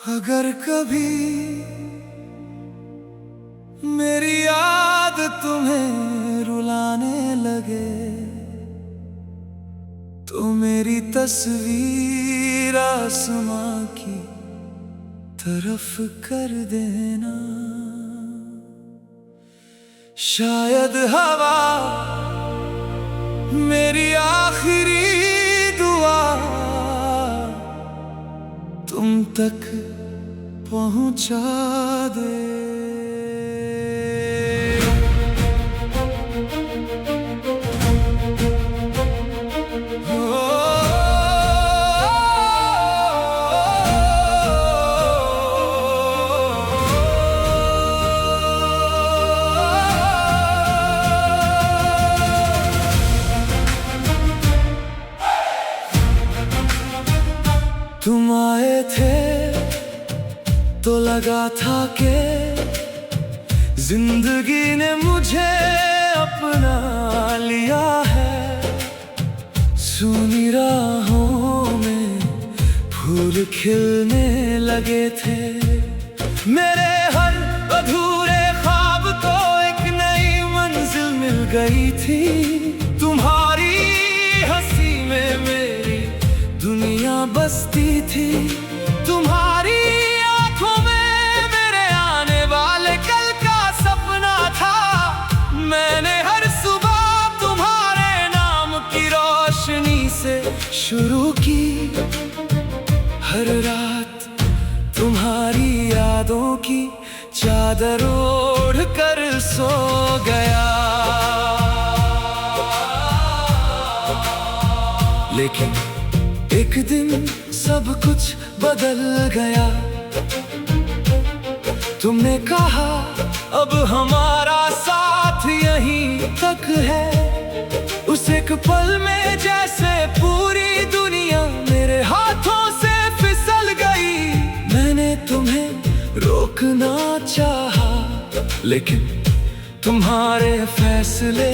अगर कभी मेरी याद तुम्हें रुलाने लगे तो मेरी तस्वीर आसमां की तरफ कर देना। शायद हवा मेरी आखिरी दुआ तुम तक पहुंचा दे। तुम आए थे तो लगा था कि जिंदगी ने मुझे अपना लिया है। सूनी राहों में फूल खिलने लगे थे। मेरे हर अधूरे ख्वाब को एक नई मंजिल मिल गई थी। तुम्हारी हंसी में मेरी दुनिया बसती थी। तुम्हारी आंखों में मेरे आने वाले कल का सपना था। मैंने हर सुबह तुम्हारे नाम की रोशनी से शुरू की। हर रात तुम्हारी यादों की चादर ओढ़ कर सो गया। लेकिन एक दिन सब कुछ बदल गया। तुमने कहा अब हमारा साथ यहीं तक है। उस एक पल में जैसे पूरी दुनिया मेरे हाथों से फिसल गई। मैंने तुम्हें रोकना चाहा लेकिन तुम्हारे फैसले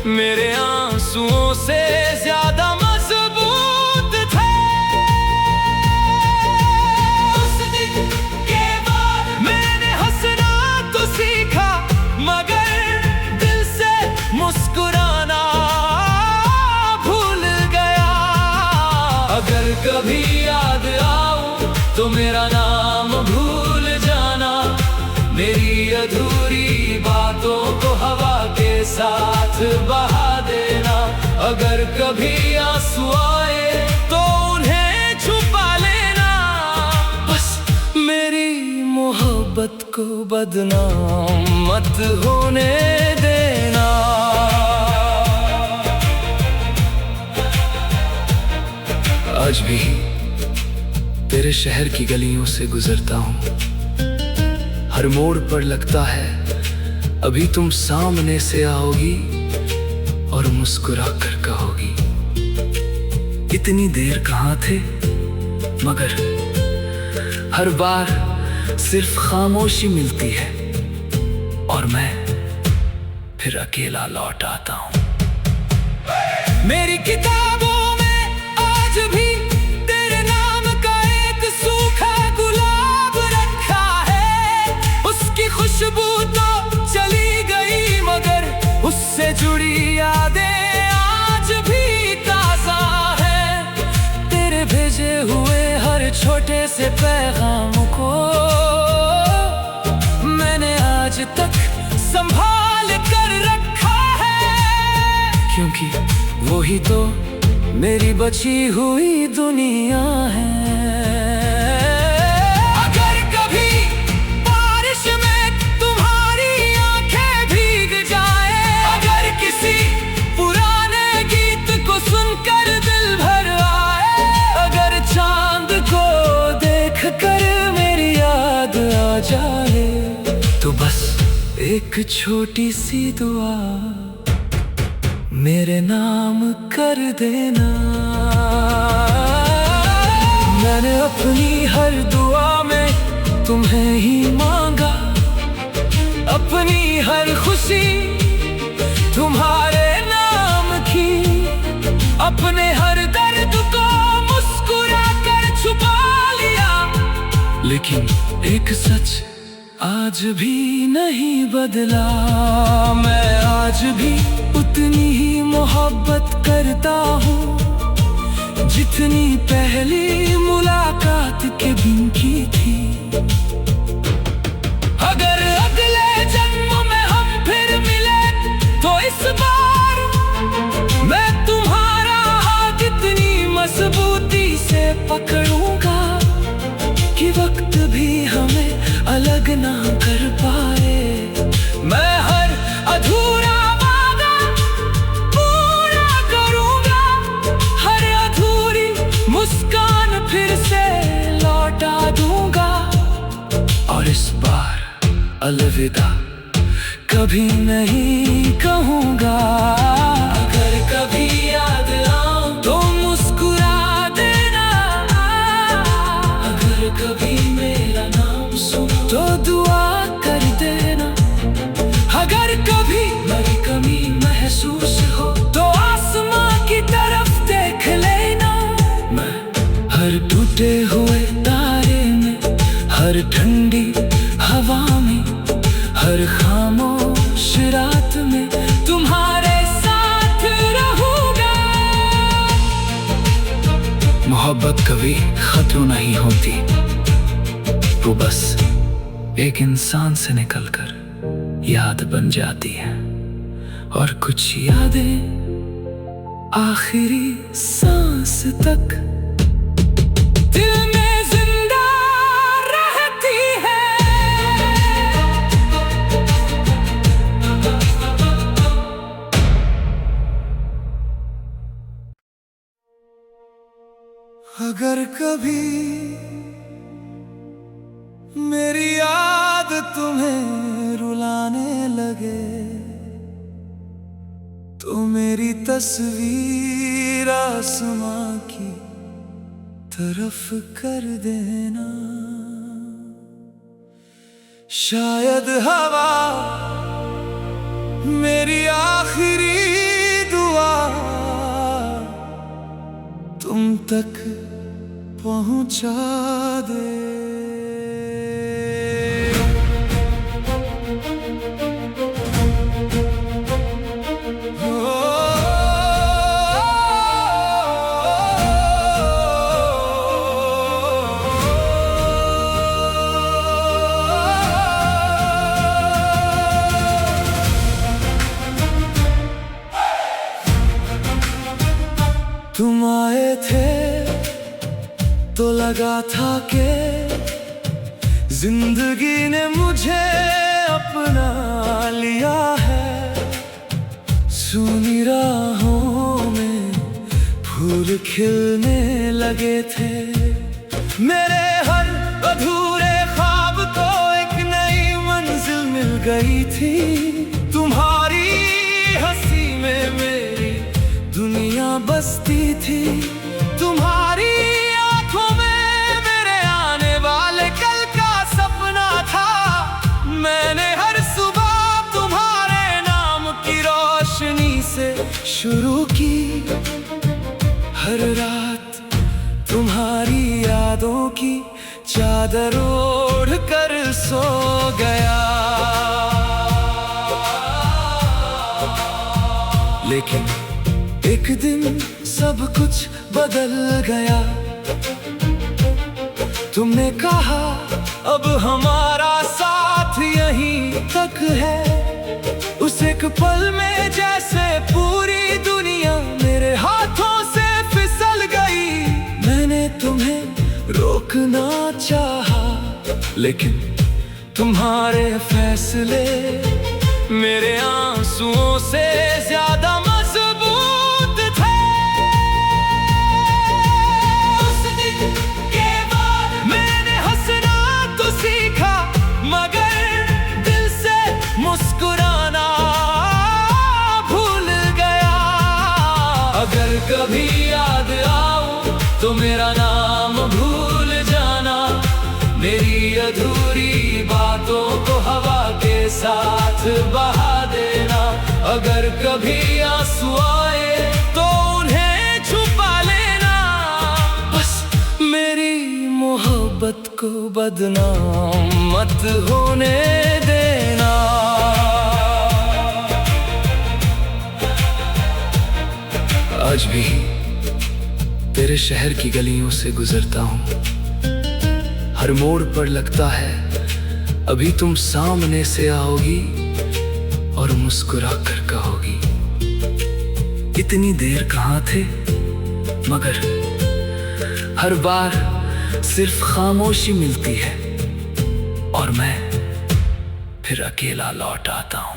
मेरे आंसुओं से ज्यादा मजबूत थे। उस दिन के बाद मैंने हंसना तो सीखा मगर दिल से मुस्कुराना भूल गया। अगर कभी याद आऊं तो मेरा नाम भूल जाना। मेरी अधूरी बातों को हवा के साथ बहा देना। अगर कभी आंसू आए तो उन्हें छुपा लेना। बस मेरी मोहब्बत को बदनाम मत होने देना। आज भी तेरे शहर की गलियों से गुजरता हूँ। हर मोड़ पर लगता है अभी तुम सामने से आओगी और मुस्कुरा कर कहोगी इतनी देर कहाँ थे। मगर हर बार सिर्फ खामोशी मिलती है और मैं फिर अकेला लौट आता हूँ। मेरी किताबों में आज भी तेरे नाम का एक सूखा गुलाब रखा है। उसकी खुशबू तो चली गई मगर उससे जुड़ी यादें आज भी ताजा है। तेरे भेजे हुए हर छोटे से पैगाम को मैंने आज तक संभाल कर रखा है। क्योंकि वही तो मेरी बची हुई दुनिया है। तो बस एक छोटी सी दुआ मेरे नाम कर देना। मैंने अपनी हर दुआ में तुम्हें ही मांगा। अपनी हर खुशी तुम्हारे नाम की। अपने हर दर्द को मुस्कुरा कर छुपा लिया। लेकिन एक सच आज भी नहीं बदला। मैं आज भी उतनी ही मोहब्बत करता हूँ जितनी पहली मुलाकात के दिन की थी। अगर अगले जन्म में हम फिर मिले तो इस बार मैं तुम्हारा हाथ इतनी मजबूती से पकड़ूंगा कि वक्त भी हमें अलग ना कर पाए। मैं हर अधूरा वादा पूरा करूंगा, हर अधूरी मुस्कान फिर से लौटा दूंगा। और इस बार अलविदा कभी नहीं कहूंगा। अगर कभी याद आऊं तो मुस्कुरा देना, अगर कभी मेरा नाम सुनो तो दुआ कर देना। अगर कभी मेरी कमी महसूस हो तो आसमां की तरफ देख लेना। मैं हर टूटे हुए तारे में, हर ठंडी हवा में, हर खामोश रात में तुम्हारे साथ रहूंगा। मोहब्बत कभी खत्म नहीं होती, वो बस एक इंसान से निकलकर याद बन जाती है। और कुछ यादें आखिरी सांस तक दिल में जिंदा रहती है। अगर कभी मेरी याद तुम्हें रुलाने लगे तो मेरी तस्वीर आसमां की तरफ कर देना। शायद हवा मेरी आखिरी दुआ तुम तक पहुंचा दे। तुम आए थे तो लगा था कि जिंदगी ने मुझे अपना लिया है। सूनी राहों में फूल खिलने लगे थे, मेरे हर अधूरे ख्वाब को एक नई मंजिल मिल गई थी। तुम्हारी हंसी में मेरी दुनिया बसती थी, तुम्हारी आंखों में मेरे आने वाले कल का सपना था। मैंने हर सुबह तुम्हारे नाम की रोशनी से शुरू की, हर रात तुम्हारी यादों की चादर ओढ़ कर सो गया। लेकिन एक दिन सब कुछ बदल गया। तुमने कहा अब हमारा साथ यहीं तक है। उस एक पल में जैसे पूरी दुनिया मेरे हाथों से फिसल गई। मैंने तुम्हें रोकना चाहा, लेकिन तुम्हारे फैसले मेरे आंसुओं से ज्यादा मजबूत थे। उस दिन के बाद मैंने हंसना तो सीखा, मगर दिल से मुस्कुराना भूल गया। अगर कभी याद आऊं तो मेरा नाम भूल जाना, मेरी अधूरी बातों को हवा के साथ बहा देना। अगर कभी आंसू आए तो उन्हें छुपा लेना, बस मेरी मोहब्बत को बदनाम मत होने देना। आज भी तेरे शहर की गलियों से गुजरता हूँ, हर मोड़ पर लगता है अभी तुम सामने से आओगी और मुस्कुरा कर कहोगी, इतनी देर कहाँ थे। मगर हर बार सिर्फ खामोशी मिलती है और मैं फिर अकेला लौट आता हूँ।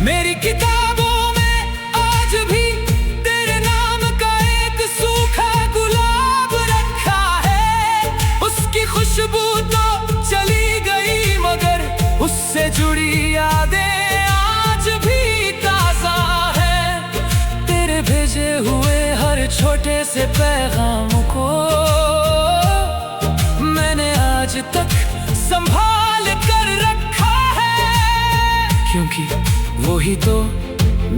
मेरी किताबों में आज भी तेरे नाम का एक सूखा गुलाब रखा है। उसकी खुशबू तो चली गई मगर उससे जुड़ी यादें आज भी ताजा है। तेरे भेजे हुए हर छोटे से पैगाम को मैंने आज तक संभाल कर रखा है, क्योंकि वो ही तो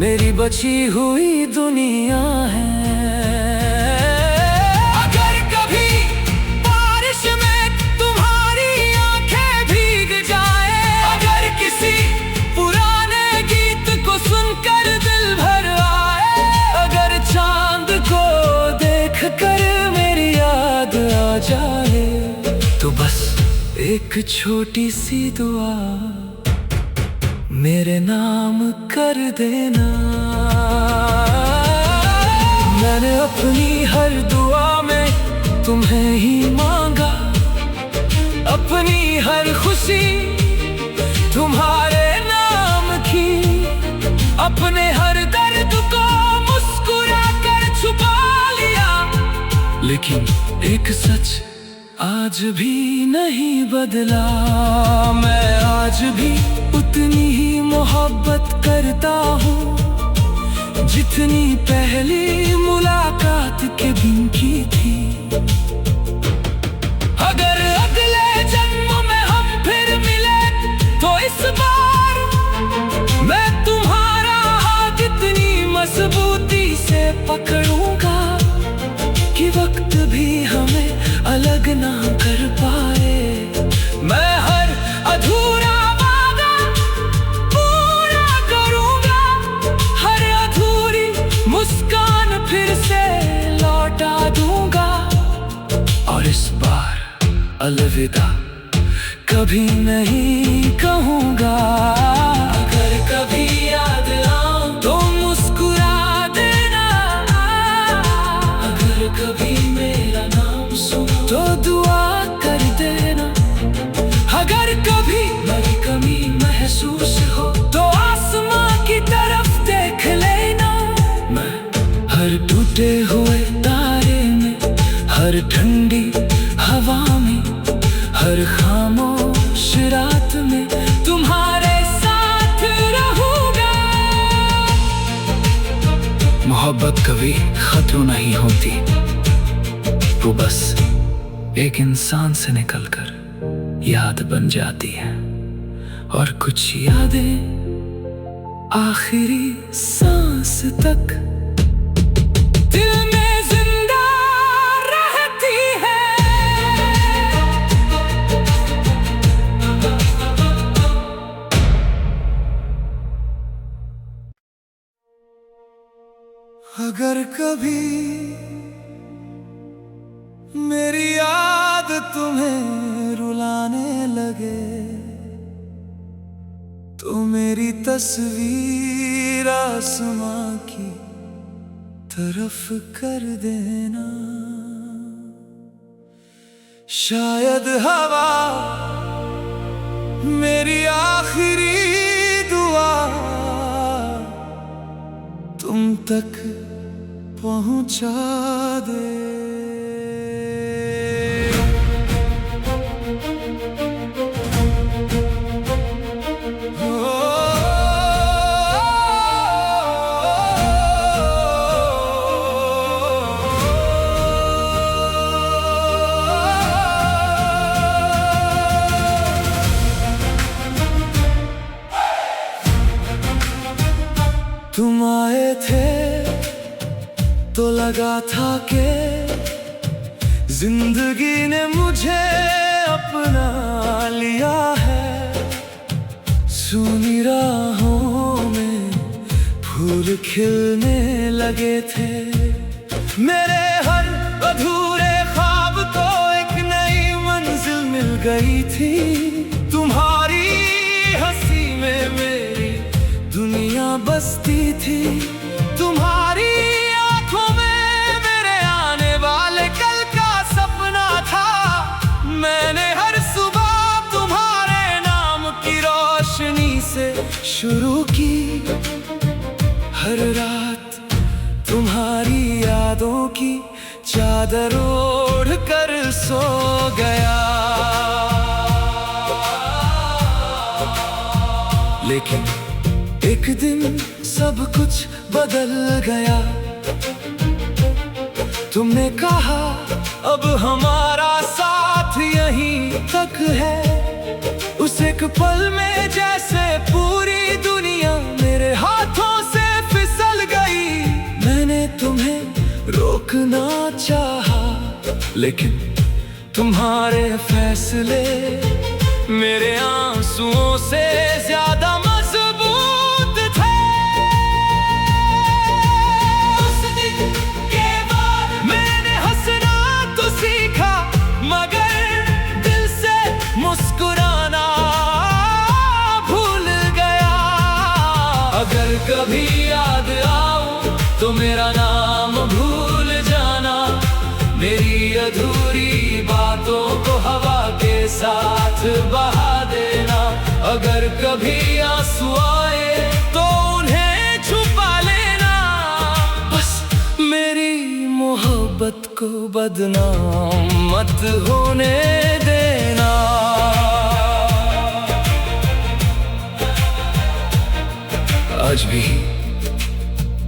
मेरी बची हुई दुनिया है। अगर कभी बारिश में तुम्हारी आंखें भीग जाए, अगर किसी पुराने गीत को सुनकर दिल भर आए, अगर चांद को देख कर मेरी याद आ जाए, तो बस एक छोटी सी दुआ मेरे नाम कर देना। मैंने अपनी हर दुआ में तुम्हें ही मांगा, अपनी हर खुशी तुम्हारे नाम की, अपने हर दर्द को मुस्कुरा कर छुपा लिया। लेकिन एक सच आज भी नहीं बदला, मैं आज भी उतनी ही मोहब्बत करता हूँ जितनी पहली मुलाकात के दिन की थी। अगर अगले जन्म में हम फिर मिले तो इस बार मैं तुम्हारा हाथ इतनी मजबूती से पकड़ूंगा कि वक्त भी हमें अलग ना कर पाए। मैं हर अधूरा वादा पूरा करूंगा, हर अधूरी मुस्कान फिर से लौटा दूंगा, और इस बार अलविदा कभी नहीं कहूंगा। अगर कभी याद आऊं तो मुस्कुरा देना, अगर कभी मेरा नाम सुनो तो दुआ कर देना, अगर कभी मेरी कमी महसूस हो तो आसमां की तरफ देख लेना। मैं हर टूटे हुए तारे में, हर ठंडी हवा में, हर खामोश रात में तुम्हारे साथ रहूंगा। मोहब्बत कभी खत्म नहीं होती, वो बस एक इंसान से निकलकर याद बन जाती है, और कुछ यादें आखिरी सांस तक दिल में जिंदा रहती है। अगर कभी मेरी याद तुम्हें रुलाने लगे तो मेरी तस्वीर आसमां की तरफ कर देना। शायद हवा मेरी आखिरी दुआ तुम तक पहुंचा दे। तुम आए थे तो लगा था कि जिंदगी ने मुझे अपना लिया है, सूनी राहों में फूल खिलने लगे थे। मेरे हर अधूरे ख्वाब को एक नई मंजिल मिल गई थी। तुम्हारी हंसी में मेरी दुनिया बसती थी। तुम्हारी आंखों में मेरे आने वाले कल का सपना था। मैंने हर सुबह तुम्हारे नाम की रोशनी से शुरू की। हर रात तुम्हारी यादों की चादर ओढ़ कर सो गया। लेकिन एक दिन सब कुछ बदल गया। तुमने कहा अब हमारा साथ यहीं तक है। उस एक पल में जैसे पूरी दुनिया मेरे हाथों से फिसल गई। मैंने तुम्हें रोकना चाहा, लेकिन तुम्हारे फैसले मेरे आंसुओं से ज्यादा मजबूत थे। उस दिन के बाद मैंने हंसना तो सीखा, मगर दिल से मुस्कुराना भूल गया। अगर कभी याद आऊं तो मेरा नाम भूल जाना। मेरी अधूरी बातों को हवा के साथ बहा देना। अगर कभी आंसू आए तो उन्हें छुपा लेना। बस मेरी मोहब्बत को बदनाम मत होने देना। आज भी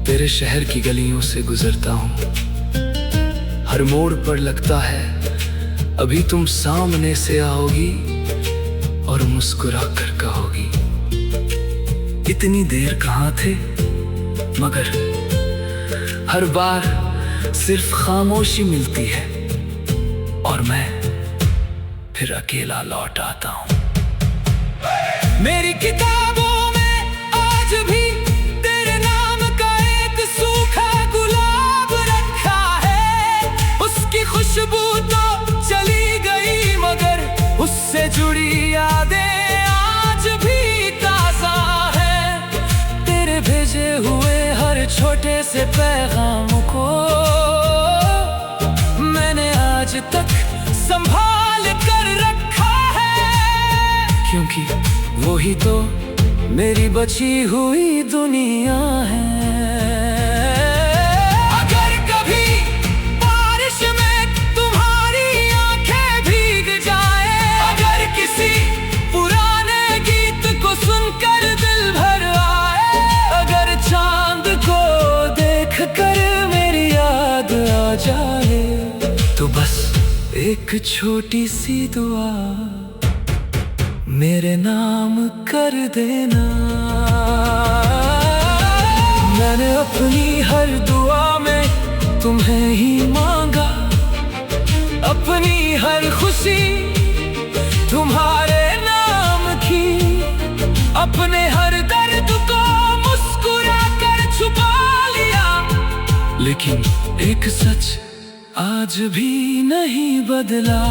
तेरे शहर की गलियों से गुजरता हूँ। हर मोड़ पर लगता है अभी तुम सामने से आओगी और मुस्कुरा कर कहोगी, इतनी देर कहाँ थे। मगर हर बार सिर्फ खामोशी मिलती है और मैं फिर अकेला लौट आता हूँ। मेरी किताबों में आज भी तेरे नाम का एक सूखा गुलाब रखा है। उसकी खुशबू तो चली गई, मगर उससे जुड़ी यादें आज भी ताजा है। तेरे भेजे हुए हर छोटे से पैगाम को मैंने आज तक संभाल कर रखा है, क्योंकि वही तो मेरी बची हुई दुनिया है। अगर कभी बारिश में तुम्हारी आंखें भीग जाए, अगर किसी पुराने गीत को सुनकर दिल भर आए, अगर चांद को देख कर मेरी याद आ जाए, तो बस एक छोटी सी दुआ मेरे नाम कर देना। मैंने अपनी हर दुआ में तुम्हें ही मांगा। अपनी हर खुशी तुम्हारे नाम की, अपने हर दर्द को मुस्कुरा कर छुपा लिया। लेकिन एक सच आज भी नहीं बदला।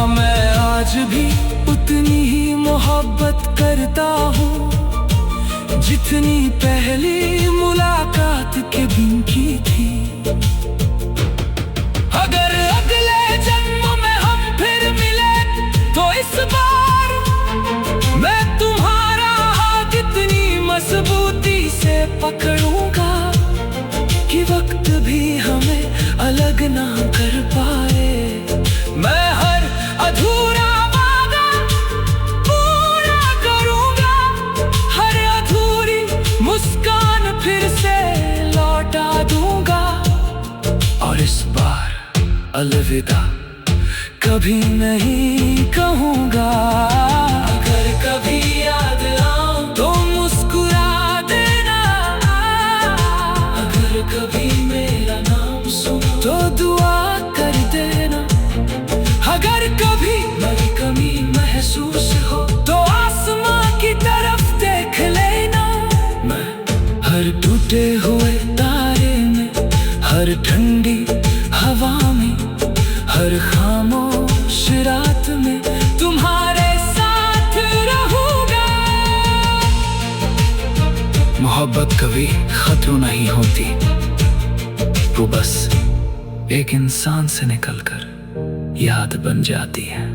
मैं आज भी उतनी ही मोहब्बत करता हूँ जितनी पहली मुलाकात के दिन की थी। अगर अगले जन्म में हम फिर मिले तो इस बार मैं तुम्हारा हाथ इतनी मजबूती से पकड़ूंगा कि वक्त भी हमें अलग ना कर पाए। मैं हर अधूरा वादा पूरा करूंगा, हर अधूरी मुस्कान फिर से लौटा दूंगा। और इस बार अलविदा कभी नहीं कहूंगा। अगर कभी याद आऊं तो मुस्कुरा देना। अगर कभी मेरा नाम सुनो तो दुआ कर देना। हर ठंडी हवा में, हर खामोश रात में तुम्हारे साथ रहूंगा। मोहब्बत कभी खत्म नहीं होती, वो बस एक इंसान से निकलकर याद बन जाती है।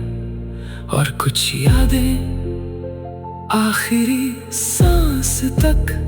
और कुछ यादें आखिरी सांस तक